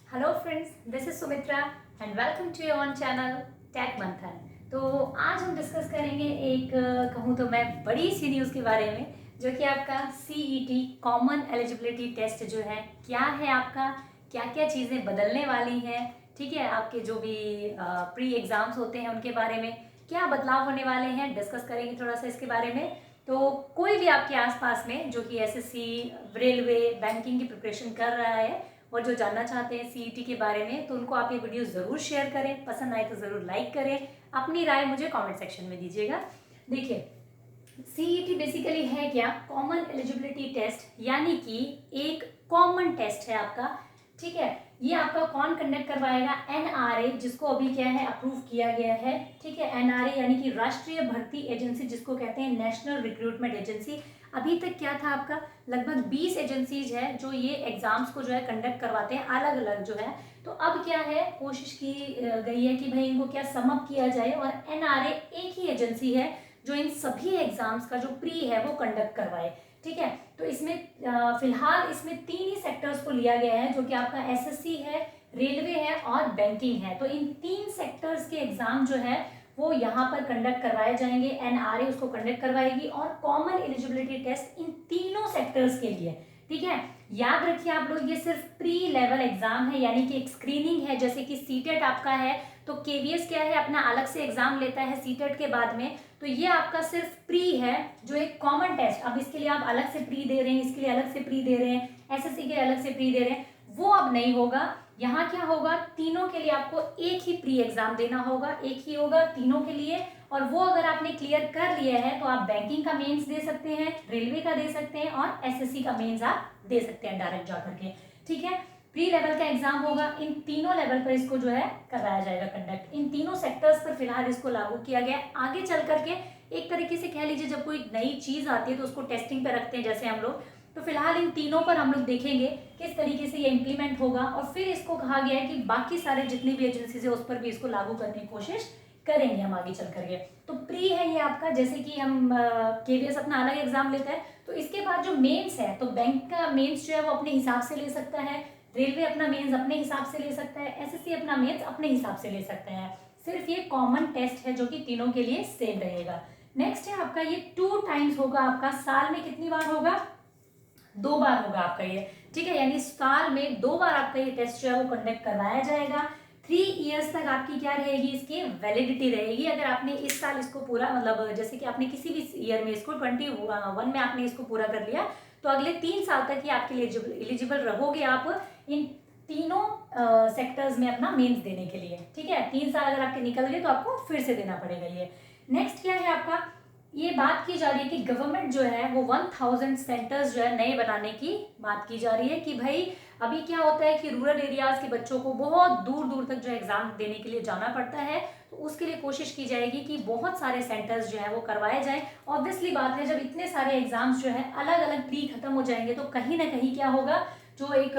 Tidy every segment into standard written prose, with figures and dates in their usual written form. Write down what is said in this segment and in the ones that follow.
Hello friends, this is Sumitra and welcome to your own channel tech Manthan. तो आज हम discuss करेंगे एक कहूँ तो मैं बड़ी सी न्यूज़ के बारे में, जो कि आपका सीईटी कॉमन एलिजिबिलिटी टेस्ट जो है क्या है, आपका क्या क्या चीज़ें बदलने वाली हैं, ठीक है। आपके जो भी प्री एग्ज़ाम्स होते हैं उनके बारे में क्या बदलाव होने वाले हैं, डिस्कस करेंगे थोड़ा सा इसके बारे में। तो कोई भी आपके आसपास में जो कि एसएससी, रेलवे, बैंकिंग की प्रिपरेशन कर रहा है और जो जानना चाहते हैं सीईटी के बारे में, तो उनको आप ये वीडियो ज़रूर शेयर करें, पसंद आए तो ज़रूर लाइक करें, अपनी राय मुझे कमेंट सेक्शन में दीजिएगा। देखिए, सीईटी बेसिकली है क्या? कॉमन एलिजिबिलिटी टेस्ट, यानी कि एक कॉमन टेस्ट है आपका, ठीक है। ये आपका कौन कंडक्ट करवाएगा? एनआरए, जिसको अभी क्या है अप्रूव किया गया है, ठीक है। एनआरए यानी कि राष्ट्रीय भर्ती एजेंसी, जिसको कहते हैं नेशनल रिक्रूटमेंट एजेंसी। अभी तक क्या था आपका, लगभग 20 एजेंसीज है जो ये एग्जाम्स को जो है कंडक्ट करवाते हैं अलग अलग जो है। तो अब क्या है, कोशिश की गई है कि भाई इनको क्या समअप किया जाए, और एनआरए एक ही एजेंसी है जो इन सभी एग्जाम्स का जो प्री है वो कंडक्ट करवाए, ठीक है। तो इसमें फिलहाल इसमें 3 ही सेक्टर्स को लिया गया है, जो कि आपका एसएससी है, रेलवे है और बैंकिंग है। तो इन 3 सेक्टर्स के एग्जाम जो है वो यहाँ पर कंडक्ट करवाए जाएंगे, एनआरए उसको कंडक्ट करवाएगी, और कॉमन एलिजिबिलिटी टेस्ट इन तीनों सेक्टर्स के लिए, ठीक है। याद रखिए आप लोग, ये सिर्फ प्री लेवल एग्जाम है, यानी कि एक स्क्रीनिंग है। जैसे कि सीटेट आपका है तो केवीएस क्या है, अपना अलग से एग्जाम लेता है सीटेट के बाद में। तो ये आपका सिर्फ प्री है, जो एक कॉमन टेस्ट, अब इसके लिए आप अलग से प्री दे रहे हैं, इसके लिए अलग से प्री दे रहे हैं, एसएससी के अलग से प्री दे रहे हैं, वो अब नहीं होगा। यहाँ क्या होगा, तीनों के लिए आपको एक ही प्री एग्जाम देना होगा, एक ही होगा तीनों के लिए। और वो अगर आपने क्लियर कर लिया है तो आप बैंकिंग का मेंस दे सकते हैं, रेलवे का दे सकते हैं, और एसएससी का मेंस आप दे सकते हैं डायरेक्ट जाकर के, ठीक है। प्री लेवल का एग्जाम होगा, इन तीनों लेवल पर इसको जो है कराया जाएगा कंडक्ट। इन तीनों सेक्टर्स पर फिलहाल इसको लागू किया गया। आगे चल करके एक तरीके से कह लीजिए, जब कोई नई चीज आती है तो उसको टेस्टिंग पे रखते हैं जैसे हम लोग, तो फिलहाल इन तीनों पर हम लोग देखेंगे किस तरीके से ये इम्प्लीमेंट होगा, और फिर इसको कहा गया है कि बाकी सारे जितनी भी एजेंसीज है उस पर भी इसको लागू करने की कोशिश करेंगे हम आगे चल करके। तो प्री है ये आपका, जैसे कि हम केवीएस अपना अलग एग्जाम लेता है, तो इसके बाद जो मेंस है, तो बैंक का मेंस जो है वो अपने हिसाब से ले सकता है, रेलवे अपना मेंस अपने हिसाब से ले सकता है, एसएससी अपना मेंस अपने हिसाब से ले सकते हैं। सिर्फ ये कॉमन टेस्ट है जो कि तीनों के लिए सेम रहेगा। नेक्स्ट है आपका, ये 2 टाइम्स होगा आपका, साल में कितनी बार होगा? 2 बार होगा आपका ये, ठीक है। यानी साल में 2 बार आपका ये टेस्ट जो है वो कंडक्ट करवाया जाएगा। 3 इयर्स तक आपकी क्या रहेगी, इसकी वैलिडिटी रहेगी। अगर आपने इस साल इसको पूरा, मतलब जैसे कि आपने किसी भी ईयर में इसको 21 में आपने इसको पूरा कर लिया, तो अगले 3 साल तक ही आपके लिए एलिजिबल रहोगे आप इन तीनों सेक्टर्स में अपना मेंस देने के लिए, ठीक है। 3 साल अगर आपके निकल गए तो आपको फिर से देना पड़ेगा ये। नेक्स्ट क्या है आपका, ये बात की जा रही है कि गवर्नमेंट जो है वो 1000 सेंटर्स जो है नए बनाने की बात की जा रही है। कि भाई अभी क्या होता है कि रूरल एरियाज के बच्चों को बहुत दूर दूर तक जो एग्जाम देने के लिए जाना पड़ता है, तो उसके लिए कोशिश की जाएगी कि बहुत सारे सेंटर्स जो है वो करवाए जाएं। ऑब्वियसली बात है, जब इतने सारे एग्जाम्स जो है अलग अलग प्री खत्म हो जाएंगे तो कहीं ना कहीं क्या होगा, जो एक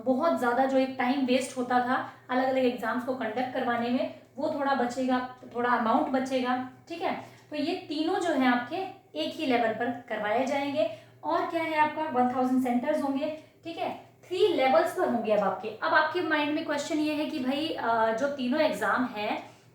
बहुत ज़्यादा जो एक टाइम वेस्ट होता था अलग अलग एग्जाम्स को कंडक्ट करवाने में, वो थोड़ा बचेगा, थोड़ा अमाउंट बचेगा, ठीक है। तो ये तीनों जो है आपके एक ही लेवल पर करवाए जाएंगे। और क्या है आपका, 1000 सेंटर्स होंगे, ठीक है। 3 लेवल्स पर होंगे। अब आपके माइंड में क्वेश्चन ये है कि भाई जो तीनों एग्जाम है,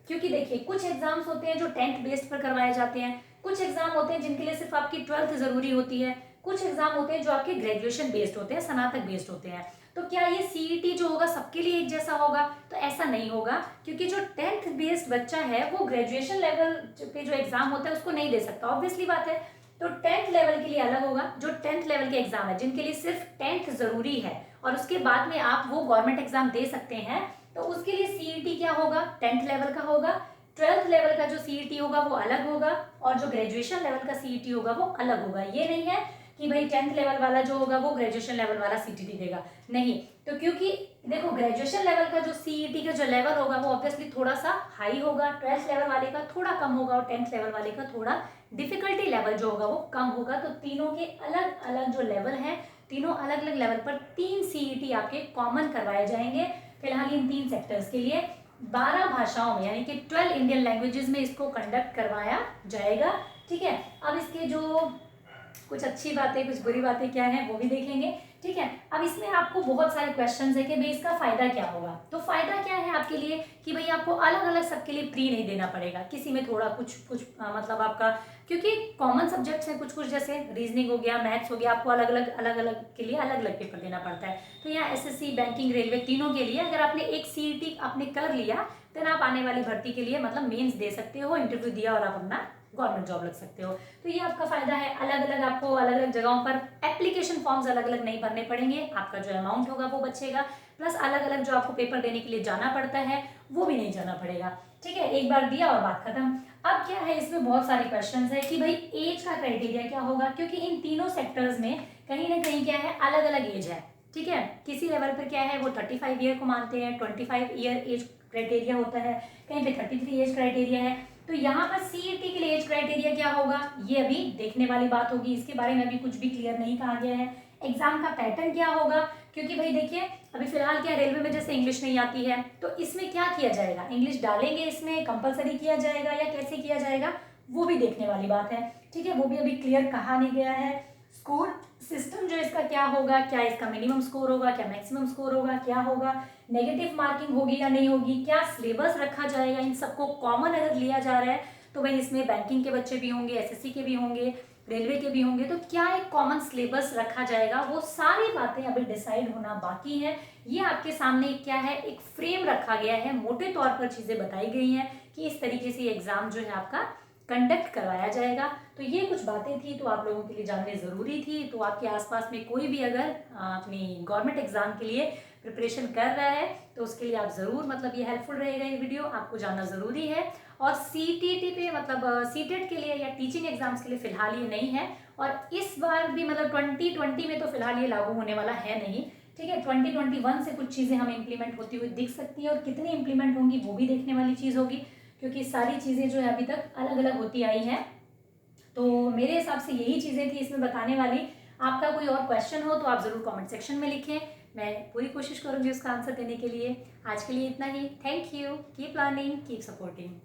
क्योंकि देखिए कुछ एग्जाम्स होते हैं जो 10th बेस्ड पर करवाए जाते हैं, कुछ एग्जाम होते हैं जिनके लिए सिर्फ आपकी 12th जरूरी होती है, कुछ एग्जाम होते हैं जो आपके ग्रेजुएशन बेस्ड होते हैं, स्नातक बेस्ड होते हैं। तो क्या ये सीईटी जो होगा सबके लिए एक जैसा होगा? तो ऐसा नहीं होगा, क्योंकि जो 10th बेस्ड बच्चा है वो ग्रेजुएशन लेवल पे जो एग्जाम होता है उसको नहीं दे सकता, ऑब्वियसली बात है। तो 10th लेवल के लिए अलग होगा, जो 10th लेवल के एग्जाम है जिनके लिए सिर्फ 10th जरूरी है और उसके बाद में आप वो गवर्नमेंट एग्जाम दे सकते हैं, तो उसके लिए सीईटी क्या होगा, 10th लेवल का होगा। 12th लेवल का जो सीईटी होगा वो अलग होगा, और जो ग्रेजुएशन लेवल का सीईटी होगा वो अलग होगा। ये नहीं है कि भाई 10th लेवल वाला जो होगा वो ग्रेजुएशन लेवल वाला सीटीटी देगा, नहीं। तो क्योंकि देखो, ग्रेजुएशन लेवल का जो सीईटी का जो लेवल होगा वो ऑब्वियसली थोड़ा सा हाई होगा, 12th लेवल वाले का थोड़ा कम होगा, और 10th लेवल वाले का थोड़ा डिफिकल्टी लेवल जो होगा वो कम होगा। तो तीनों के अलग अलग जो लेवल है, तीनों अलग अलग लेवल पर 3 सीईटी आपके कॉमन करवाए जाएंगे फिलहाल इन 3 सेक्टर्स के लिए। 12 भाषाओं में, यानी कि 12 इंडियन लैंग्वेजेस में इसको कंडक्ट करवाया जाएगा, ठीक है। अब इसके जो कुछ अच्छी बातें, कुछ बुरी बातें क्या है वो भी देखेंगे, ठीक है। अब इसमें आपको बहुत सारे क्वेश्चंस है कि भाई इसका फायदा क्या होगा। तो फायदा क्या है आपके लिए कि भाई आपको अलग अलग सबके लिए प्री नहीं देना पड़ेगा, किसी में थोड़ा कुछ कुछ मतलब आपका, क्योंकि कॉमन सब्जेक्ट्स हैं कुछ कुछ, जैसे रीजनिंग हो गया, मैथ्स हो गया, आपको अलग अलग के लिए अलग अलग पेपर देना पड़ता है। तो यहाँ एसएससी, बैंकिंग, रेलवे तीनों के लिए अगर आपने एक सीईटी आपने कर लिया, देन आप आने वाली भर्ती के लिए मतलब मेंस दे सकते हो, इंटरव्यू दिया और आप अपना गवर्नमेंट जॉब लग सकते हो। तो ये आपका फायदा है। अलग अलग आपको अलग अलग जगहों पर एप्लीकेशन फॉर्म्स अलग अलग नहीं भरने पड़ेंगे, आपका जो अमाउंट होगा वो बचेगा, प्लस अलग अलग जो आपको पेपर देने के लिए जाना पड़ता है वो भी नहीं जाना पड़ेगा, ठीक है। एक बार दिया और बात खत्म। अब क्या है, इसमें बहुत सारे क्वेश्चन है कि भाई एज का क्राइटेरिया क्या होगा, क्योंकि इन तीनों सेक्टर्स में कहीं ना कहीं क्या है, अलग अलग एज है, ठीक है। किसी लेवल पर क्या है वो 35 ईयर को मानते हैं, 25 ईयर एज क्राइटेरिया होता है, कहीं पे 33 एज क्राइटेरिया है। तो यहाँ पर सीईटी के लिए एज क्राइटेरिया क्या होगा ये अभी देखने वाली बात होगी, इसके बारे में अभी कुछ भी क्लियर नहीं कहा गया है। एग्जाम का पैटर्न क्या होगा, क्योंकि भाई देखिए अभी फिलहाल क्या, रेलवे में जैसे इंग्लिश नहीं आती है तो इसमें क्या किया जाएगा, इंग्लिश डालेंगे इसमें, कंपलसरी किया जाएगा या कैसे किया जाएगा वो भी देखने वाली बात है, ठीक है। वो भी अभी क्लियर कहा नहीं गया है। स्कोर सिस्टम जो इसका क्या होगा, क्या इसका मिनिमम स्कोर होगा, क्या मैक्सिमम स्कोर होगा, क्या होगा, नेगेटिव मार्किंग होगी या नहीं होगी, क्या सिलेबस रखा जाएगा, इन सबको कॉमन अगर लिया जा रहा है तो भाई इसमें बैंकिंग के बच्चे भी होंगे, एसएससी के भी होंगे, रेलवे के भी होंगे, तो क्या एक कॉमन सिलेबस रखा जाएगा, वो सारी बातें अभी डिसाइड होना बाकी है। ये आपके सामने क्या है, एक फ्रेम रखा गया है, मोटे तौर पर चीजें बताई गई हैं कि इस तरीके से एग्जाम जो है आपका कंडक्ट करवाया जाएगा। तो ये कुछ बातें थी तो आप लोगों के लिए जानने ज़रूरी थी। तो आपके आसपास में कोई भी अगर अपनी गवर्नमेंट एग्जाम के लिए प्रिपरेशन कर रहा है तो उसके लिए आप ज़रूर मतलब ये हेल्पफुल रहेगा, ये वीडियो आपको जानना ज़रूरी है। और सीटीटी पे मतलब सीटेट के लिए या टीचिंग एग्जाम्स के लिए फिलहाल ये नहीं है, और इस बार भी मतलब 2020 में तो फिलहाल ये लागू होने वाला है नहीं, ठीक है। 2021 से कुछ चीज़ें हमें इंप्लीमेंट होती हुई दिख सकती है, और कितनी इंप्लीमेंट होंगी वो भी देखने वाली चीज़ होगी, क्योंकि सारी चीज़ें जो है अभी तक अलग अलग होती आई हैं। तो मेरे हिसाब से यही चीज़ें थी इसमें बताने वाली। आपका कोई और क्वेश्चन हो तो आप ज़रूर कमेंट सेक्शन में लिखें, मैं पूरी कोशिश करूँगी उसका आंसर देने के लिए। आज के लिए इतना ही। Thank you, keep learning, keep supporting.